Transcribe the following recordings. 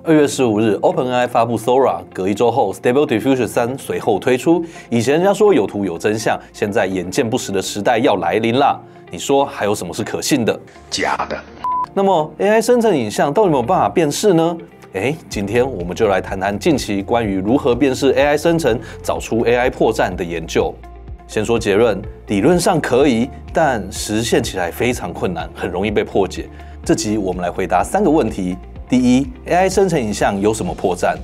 2月15日 ，OpenAI 发布 Sora， 隔1周后 ，Stable Diffusion 3随后推出。以前人家说有图有真相，现在眼见不实的时代要来临啦。你说还有什么是可信的？假的。那么 AI 生成影像到底有没有办法辨识呢？今天我们就来谈谈近期关于如何辨识 AI 生成、找出 AI 破绽的研究。先说结论，理论上可以，但实现起来非常困难，很容易被破解。这集我们来回答3个问题。第一 ，AI 生成影像有什么破绽？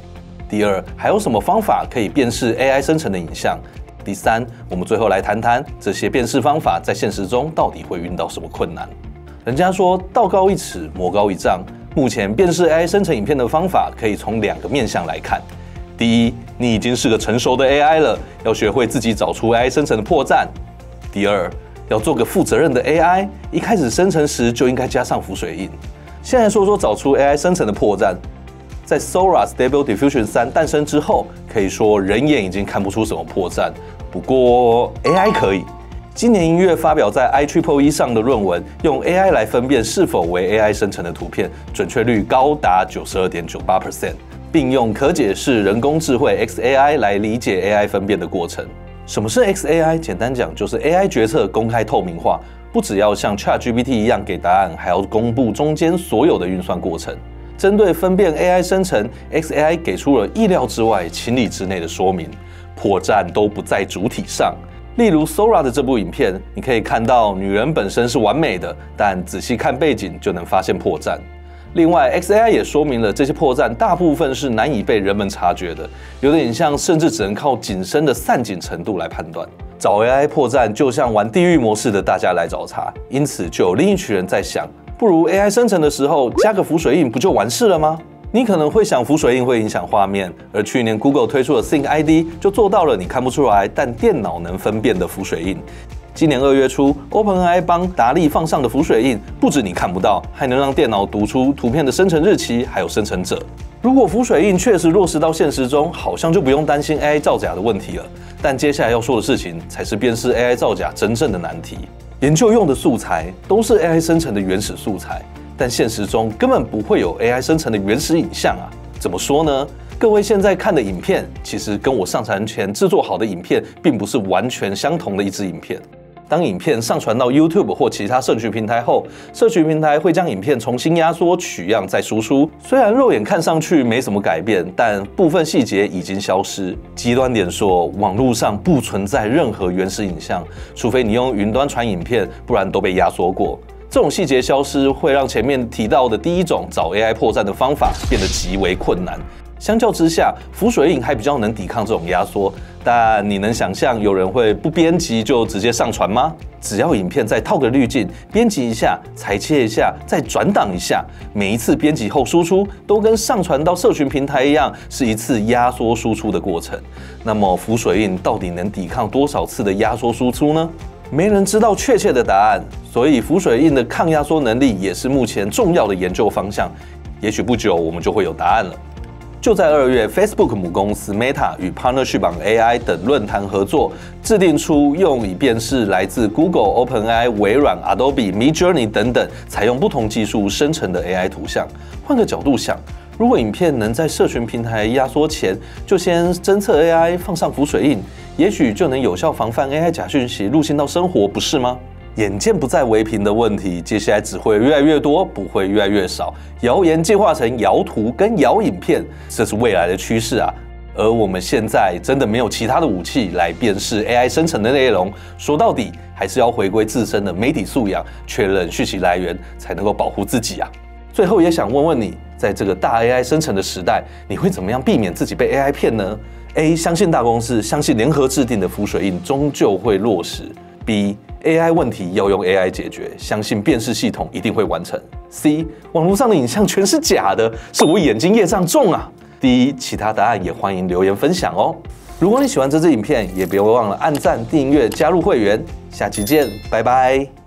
第二，还有什么方法可以辨识 AI 生成的影像？第三，我们最后来谈谈这些辨识方法在现实中到底会遇到什么困难。人家说道高一尺，魔高一丈。目前辨识 AI 生成影片的方法可以从2个面向来看。第一，你已经是个成熟的 AI 了，要学会自己找出 AI 生成的破绽。第二，要做个负责任的 AI， 一开始生成时就应该加上浮水印。先来说说找出 AI 生成的破绽。在 Sora Stable Diffusion 3诞生之后，可以说人眼已经看不出什么破绽。不过 AI 可以。今年1月发表在 IEEE 上的论文，用 AI 来分辨是否为 AI 生成的图片，准确率高达 92.98%， 并用可解释人工智慧 XAI 来理解 AI 分辨的过程。什么是 XAI？ 简单讲就是 AI 决策公开透明化，不只要像 ChatGPT 一样给答案，还要公布中间所有的运算过程。针对分辨 AI 生成 ，XAI 给出了意料之外、情理之内的说明，破绽都不在主体上。例如 Sora 的这部影片，你可以看到女人本身是完美的，但仔细看背景就能发现破绽。另外 ，XAI 也说明了这些破绽大部分是难以被人们察觉的，有的影像甚至只能靠景深的散景程度来判断。找 AI 破绽就像玩地狱模式的大家来找茬，因此就有另一群人在想，不如 AI 生成的时候加个浮水印不就完事了吗？你可能会想浮水印会影响画面，而去年 Google 推出的 Sync ID 就做到了你看不出来，但电脑能分辨的浮水印。今年2月初 ，OpenAI 帮达利放上的浮水印，不止你看不到，还能让电脑读出图片的生成日期，还有生成者。如果浮水印确实落实到现实中，好像就不用担心 AI 造假的问题了。但接下来要说的事情，才是辨识 AI 造假真正的难题。研究用的素材都是 AI 生成的原始素材，但现实中根本不会有 AI 生成的原始影像啊！怎么说呢？各位现在看的影片，其实跟我上传前制作好的影片，并不是完全相同的一支影片。当影片上传到 YouTube 或其他社群平台后，社群平台会将影片重新压缩、取样再输出。虽然肉眼看上去没什么改变，但部分细节已经消失。极端点说，网络上不存在任何原始影像，除非你用云端传影片，不然都被压缩过。这种细节消失会让前面提到的第一种找 AI 破绽的方法变得极为困难。相较之下，浮水印还比较能抵抗这种压缩，但你能想象有人会不编辑就直接上传吗？只要影片再套个滤镜，编辑一下，裁切一下，再转档一下，每一次编辑后输出都跟上传到社群平台一样，是一次压缩输出的过程。那么浮水印到底能抵抗多少次的压缩输出呢？没人知道确切的答案，所以浮水印的抗压缩能力也是目前重要的研究方向。也许不久我们就会有答案了。就在2月 ，Facebook 母公司 Meta 与 Partnership on AI 等论坛合作，制定出用以辨识来自 Google、OpenAI、微软、Adobe、Midjourney 等等采用不同技术生成的 AI 图像。换个角度想，如果影片能在社群平台压缩前就先侦测 AI 放上浮水印，也许就能有效防范 AI 假讯息入侵到生活，不是吗？眼见不再为凭的问题，接下来只会越来越多，不会越来越少。谣言进化成谣图跟谣影片，这是未来的趋势啊。而我们现在真的没有其他的武器来辨识 AI 生成的内容，说到底还是要回归自身的媒体素养，确认讯息来源，才能够保护自己啊。最后也想问问你，在这个大 AI 生成的时代，你会怎么样避免自己被 AI 骗呢？ A. 相信大公司，相信联合制定的浮水印终究会落实。B. AI 问题要用 AI 解决，相信辨识系统一定会完成。C. 网络上的影像全是假的，是我眼睛业障重啊。D. 其他答案也欢迎留言分享哦。如果你喜欢这支影片，也别忘了按赞、订阅、加入会员。下期见，拜拜。